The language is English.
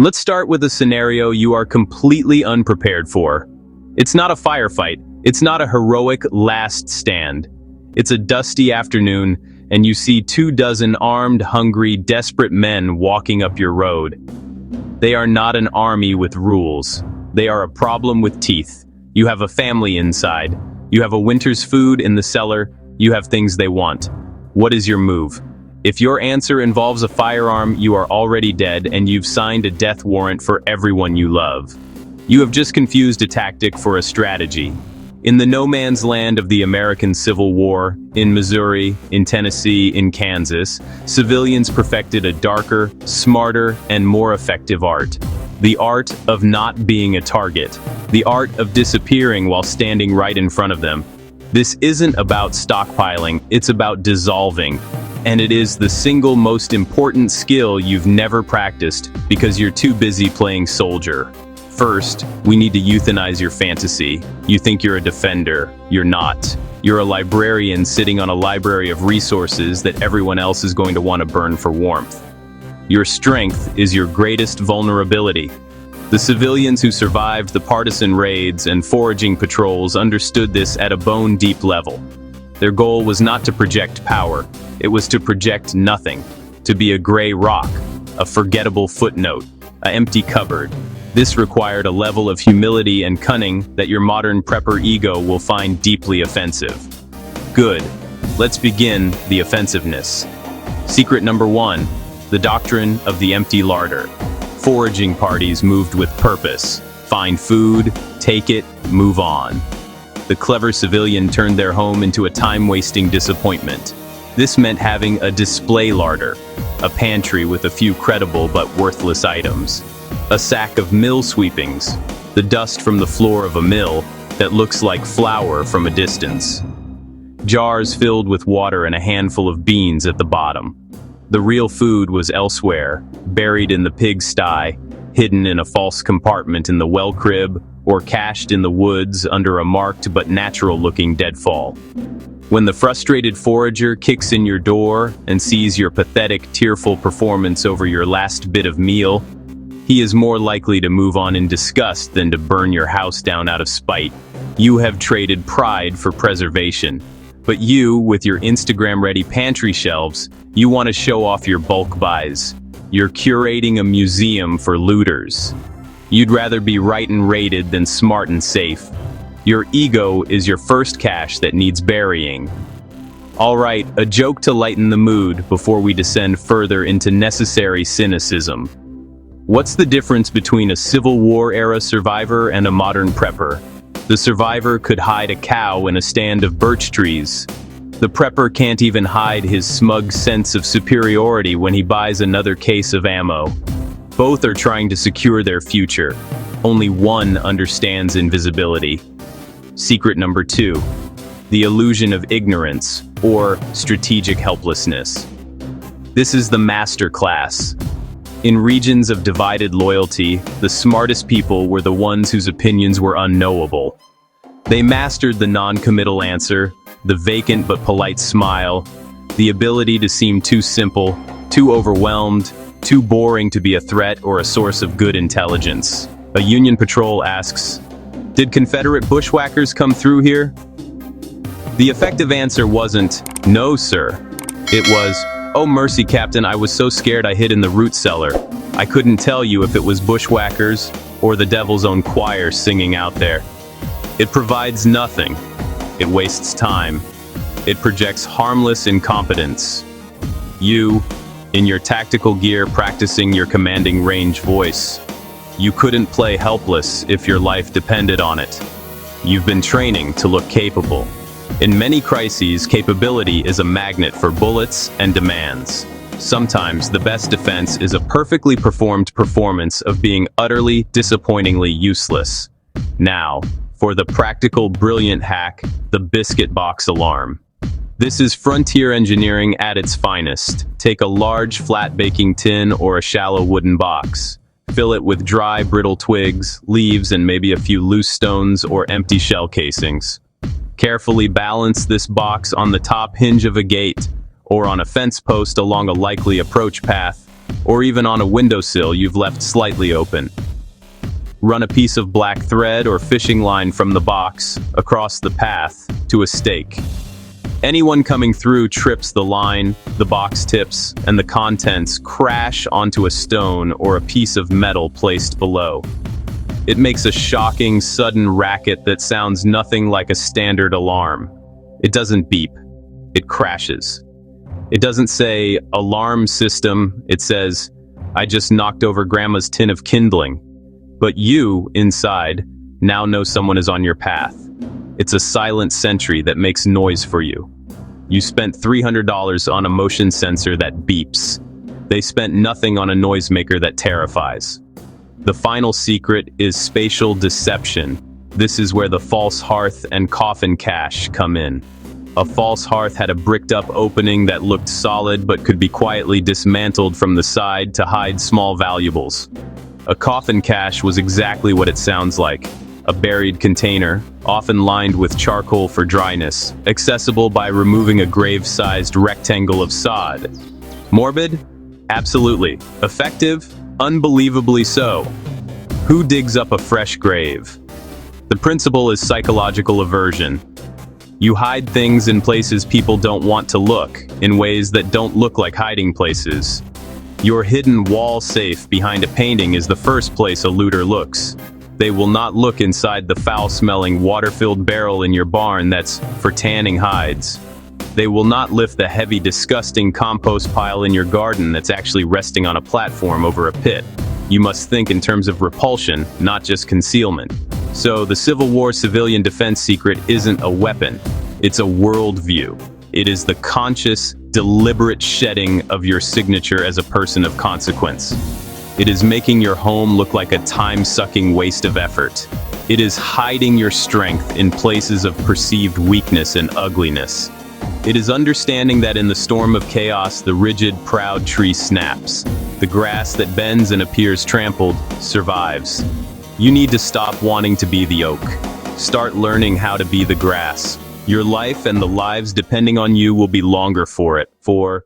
Let's start with a scenario you are completely unprepared for. It's not a firefight. It's not a heroic last stand. It's a dusty afternoon, and you see 24 armed, hungry, desperate men walking up your road. They are not an army with rules. They are a problem with teeth. You have a family inside. You have a winter's food in the cellar. You have things they want. What is your move? If your answer involves a firearm, you are already dead, and you've signed a death warrant for everyone you love. You have just confused a tactic for a strategy. In the no man's land of the American Civil War, in Missouri, in Tennessee, in Kansas, civilians perfected a darker, smarter, and more effective art. The art of not being a target. The art of disappearing while standing right in front of them. This isn't about stockpiling, it's about dissolving. And it is the single most important skill you've never practiced because you're too busy playing soldier. First, we need to euthanize your fantasy. You think you're a defender. You're not. You're a librarian sitting on a library of resources that everyone else is going to want to burn for warmth. Your strength is your greatest vulnerability. The civilians who survived the partisan raids and foraging patrols understood this at a bone-deep level. Their goal was not to project power. It was to project nothing. To be a gray rock, a forgettable footnote, an empty cupboard. This required a level of humility and cunning that your modern prepper ego will find deeply offensive. Good. Let's begin the offensiveness. Secret number 1, the doctrine of the empty larder. Foraging parties moved with purpose. Find food, take it, move on. The clever civilian turned their home into a time-wasting disappointment. This meant having a display larder, a pantry with a few credible but worthless items. A sack of mill sweepings, the dust from the floor of a mill that looks like flour from a distance. Jars filled with water and a handful of beans at the bottom. The real food was elsewhere, buried in the pigsty, hidden in a false compartment in the well crib, or cached in the woods under a marked but natural-looking deadfall. When the frustrated forager kicks in your door and sees your pathetic, tearful performance over your last bit of meal, he is more likely to move on in disgust than to burn your house down out of spite. You have traded pride for preservation. But you, with your Instagram-ready pantry shelves, you want to show off your bulk buys. You're curating a museum for looters. You'd rather be right and rated than smart and safe. Your ego is your first cache that needs burying. All right, a joke to lighten the mood before we descend further into necessary cynicism. What's the difference between a Civil War-era survivor and a modern prepper? The survivor could hide a cow in a stand of birch trees. The prepper can't even hide his smug sense of superiority when he buys another case of ammo. Both are trying to secure their future. Only one understands invisibility. Secret number 2, the illusion of ignorance, or strategic helplessness. This is the master class. In regions of divided loyalty, the smartest people were the ones whose opinions were unknowable. They mastered the non-committal answer, the vacant but polite smile, the ability to seem too simple, too overwhelmed, too boring to be a threat or a source of good intelligence. A Union patrol asks, "Did Confederate bushwhackers come through here?" The effective answer wasn't, "No, sir." It was, "Oh mercy, Captain, I was so scared I hid in the root cellar. I couldn't tell you if it was bushwhackers or the devil's own choir singing out there." It provides nothing. It wastes time. It projects harmless incompetence. You, in your tactical gear practicing your commanding range voice. You couldn't play helpless if your life depended on it. You've been training to look capable. In many crises, capability is a magnet for bullets and demands. Sometimes the best defense is a perfectly performed performance of being utterly, disappointingly useless. Now, for the practical, brilliant hack, the Biscuit Box Alarm. This is frontier engineering at its finest. Take a large, flat baking tin or a shallow wooden box. Fill it with dry, brittle twigs, leaves, and maybe a few loose stones or empty shell casings. Carefully balance this box on the top hinge of a gate, or on a fence post along a likely approach path. or even on a windowsill you've left slightly open. Run a piece of black thread or fishing line from the box across the path to a stake. Anyone coming through trips the line, the box tips, and the contents crash onto a stone or a piece of metal placed below. It makes a shocking, sudden racket that sounds nothing like a standard alarm. It doesn't beep. It crashes. It doesn't say, "Alarm system," it says, "I just knocked over Grandma's tin of kindling." But you, inside, now know someone is on your path. It's a silent sentry that makes noise for you. You spent $300 on a motion sensor that beeps. They spent nothing on a noisemaker that terrifies. The final secret is spatial deception. This is where the false Hearth and Coffin Cache come in. A false Hearth had a bricked-up opening that looked solid but could be quietly dismantled from the side to hide small valuables. A Coffin Cache was exactly what it sounds like. A buried container, often lined with charcoal for dryness, accessible by removing a grave-sized rectangle of sod. Morbid? Absolutely. Effective? Unbelievably so. Who digs up a fresh grave? The principle is psychological aversion. You hide things in places people don't want to look, in ways that don't look like hiding places. Your hidden wall safe behind a painting is the first place a looter looks. They will not look inside the foul-smelling, water-filled barrel in your barn that's for tanning hides. They will not lift the heavy, disgusting compost pile in your garden that's actually resting on a platform over a pit. You must think in terms of repulsion, not just concealment. So the Civil War civilian defense secret isn't a weapon. It's a worldview. It is the conscious, deliberate shedding of your signature as a person of consequence. It is making your home look like a time-sucking waste of effort. It is hiding your strength in places of perceived weakness and ugliness. It is understanding that in the storm of chaos, the rigid, proud tree snaps. The grass that bends and appears trampled survives. You need to stop wanting to be the oak. Start learning how to be the grass. Your life and the lives depending on you will be longer for it. For